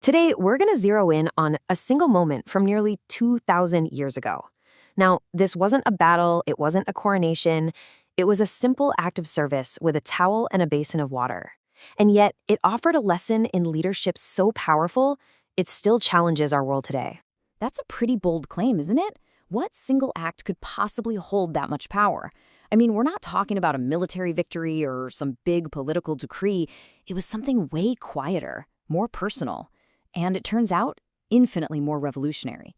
Today, we're going to zero in on a single moment from nearly 2,000 years ago. Now, this wasn't a battle, it wasn't a coronation, it was a simple act of service with a towel and a basin of water. And yet, it offered a lesson in leadership so powerful, it still challenges our world today. That's a pretty bold claim, isn't it? What single act could possibly hold that much power? I mean, we're not talking about a military victory or some big political decree. It was something way quieter, more personal, and it turns out, infinitely more revolutionary.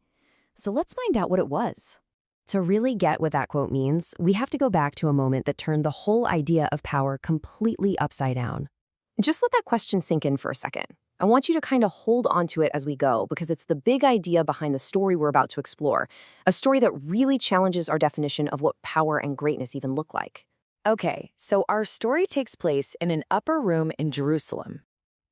So let's find out what it was. To really get what that quote means, we have to go back to a moment that turned the whole idea of power completely upside down. Just let that question sink in for a second. I want you to kind of hold on to it as we go, because it's the big idea behind the story we're about to explore, a story that really challenges our definition of what power and greatness even look like. Okay, so our story takes place in an upper room in Jerusalem.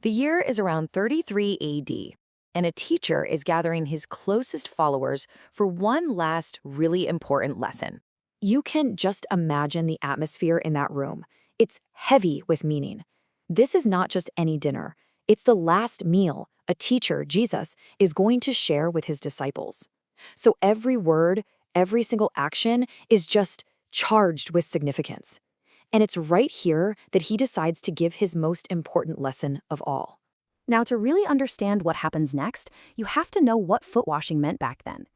The year is around 33 AD, and a teacher is gathering his closest followers for one last really important lesson. You can just imagine the atmosphere in that room. It's heavy with meaning. This is not just any dinner. It's the last meal a teacher, Jesus, is going to share with his disciples. So every word, every single action is just charged with significance. And it's right here that he decides to give his most important lesson of all. Now, to really understand what happens next, you have to know what foot washing meant back then.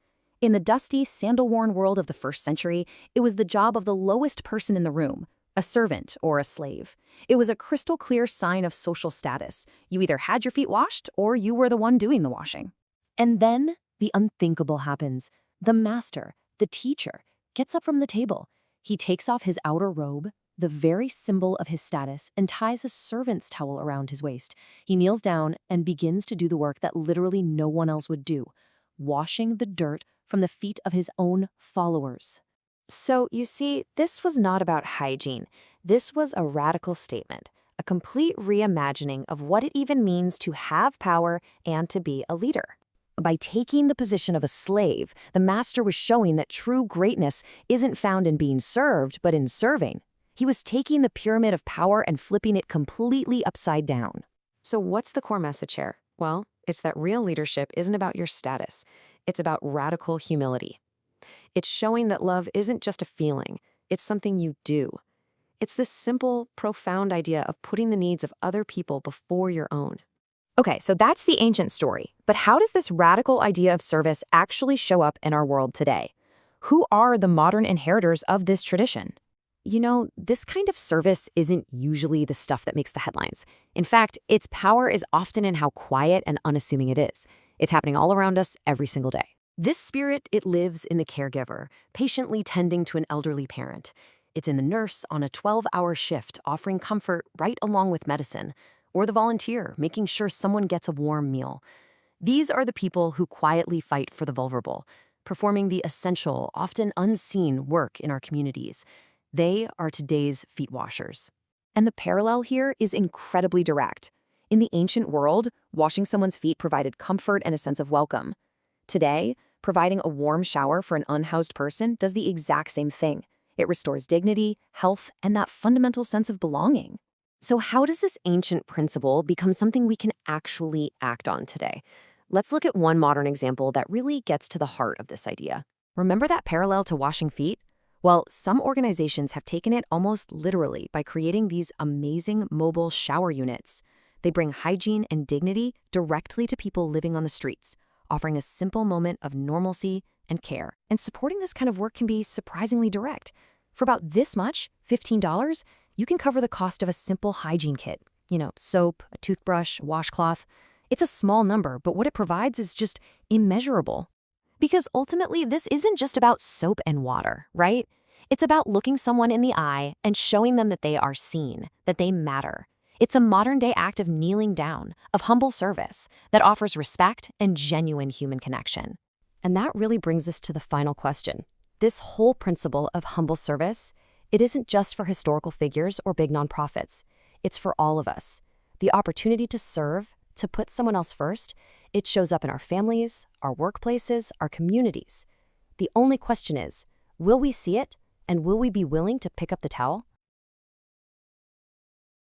In the dusty, sandal-worn world of the first century, it was the job of the lowest person in the room, a servant or a slave. It was a crystal-clear sign of social status. You either had your feet washed or you were the one doing the washing. And then the unthinkable happens. The master, the teacher, gets up from the table. He takes off his outer robe, the very symbol of his status, and ties a servant's towel around his waist. He kneels down and begins to do the work that literally no one else would do, washing the dirt from the feet of his own followers. So, you see, this was not about hygiene. This was a radical statement, a complete reimagining of what it even means to have power and to be a leader. By taking the position of a slave, the master was showing that true greatness isn't found in being served, but in serving. He was taking the pyramid of power and flipping it completely upside down. So what's the core message here? Well, it's that real leadership isn't about your status. It's about radical humility. It's showing that love isn't just a feeling, it's something you do. It's this simple, profound idea of putting the needs of other people before your own. Okay, so that's the ancient story, but how does this radical idea of service actually show up in our world today? Who are the modern inheritors of this tradition? You know, this kind of service isn't usually the stuff that makes the headlines. In fact, its power is often in how quiet and unassuming it is. It's happening all around us every single day. This spirit, it lives in the caregiver, patiently tending to an elderly parent. It's in the nurse on a 12-hour shift, offering comfort right along with medicine, or the volunteer, making sure someone gets a warm meal. These are the people who quietly fight for the vulnerable, performing the essential, often unseen work in our communities. They are today's feet washers. And the parallel here is incredibly direct. In the ancient world, washing someone's feet provided comfort and a sense of welcome. Today, providing a warm shower for an unhoused person does the exact same thing. It restores dignity, health, and that fundamental sense of belonging. So how does this ancient principle become something we can actually act on today? Let's look at one modern example that really gets to the heart of this idea. Remember that parallel to washing feet? Well, some organizations have taken it almost literally by creating these amazing mobile shower units. They bring hygiene and dignity directly to people living on the streets, offering a simple moment of normalcy and care. And supporting this kind of work can be surprisingly direct. For about this much, $15, you can cover the cost of a simple hygiene kit. You know, soap, a toothbrush, a washcloth. It's a small number, but what it provides is just immeasurable. Because ultimately, this isn't just about soap and water, right? It's about looking someone in the eye and showing them that they are seen, that they matter. It's a modern-day act of kneeling down, of humble service, that offers respect and genuine human connection. And that really brings us to the final question. This whole principle of humble service, it isn't just for historical figures or big nonprofits. It's for all of us. The opportunity to serve, to put someone else first, it shows up in our families, our workplaces, our communities. The only question is, will we see it, and will we be willing to pick up the towel?